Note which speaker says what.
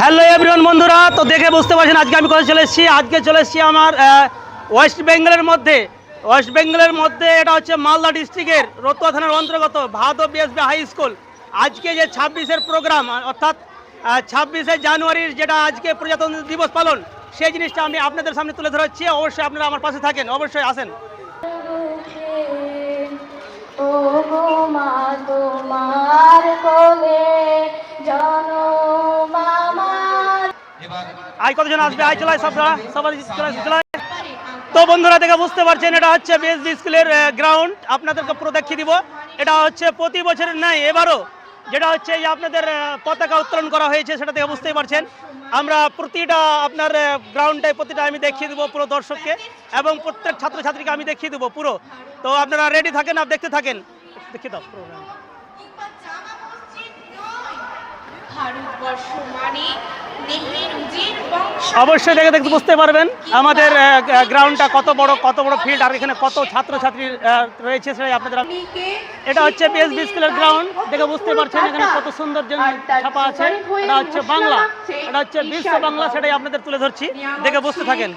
Speaker 1: Hello everyone বন্ধুরা, তো দেখে বুঝতে পারছেন আজকে আমি কোথায় চলে এসেছি। আজকে চলে এসেছি আমার ওয়েস্ট বেঙ্গলের মধ্যে এটা হচ্ছে মালদা ডিস্ট্রিক্টের রতুয়া থানার অন্তর্গত ভাদব বিএসবি হাই স্কুল। আজকে যে 26-এর প্রোগ্রাম, অর্থাৎ 26শে জানুয়ারির যেটা আজকে প্রজাতন্ত্র দিবস পালন, সেই জিনিসটা আমি আপনাদের সামনে তুলে ধরাচ্ছি। অবশ্যই আপনারা আমার পাশে থাকেন, অবশ্যই আসেন।
Speaker 2: ও গো মা তোমার কোলে জনম আমার।
Speaker 1: আজ কতজন আসবে? আজ চলাই সবাই চলাই। তো বন্ধুরা দেখে বুঝতে পারছেন এটা হচ্ছে বিএসবি স্কুলের গ্রাউন্ড। আপনাদেরকে পুরো দেখিয়ে দিব। এটা হচ্ছে প্রতি বছরের নাই, এবারও যেটা হচ্ছে এই আপনাদের পতাকা উত্তোলন করা হয়েছে, সেটা থেকে বুঝতেই পারছেন। আমরা প্রতিটা আপনার গ্রাউন্ডে প্রতিটা আমি দেখিয়ে দেবো পুরো দর্শককে, এবং প্রত্যেক ছাত্রছাত্রীকে আমি দেখিয়ে দেবো পুরো। তো আপনারা রেডি থাকেন আর দেখতে থাকেন। দেখিয়ে দাও পুরো। অবশ্যই দেখে দেখতে বুঝতে পারবেন আমাদের গ্রাউন্ডটা কত বড় ফিল্ড, আর এখানে কত ছাত্রছাত্রী রয়েছে সেটাই আপনাদের। এটা হচ্ছে বিএসবি স্কুলের গ্রাউন্ড, দেখে বুঝতে পারছেন এখানে কত সুন্দর ছাপা আছে। এটা হচ্ছে বাংলা, এটা হচ্ছে বিশ্ব বাংলা, সেটাই আপনাদের তুলে ধরছি, দেখে বুঝতে থাকেন।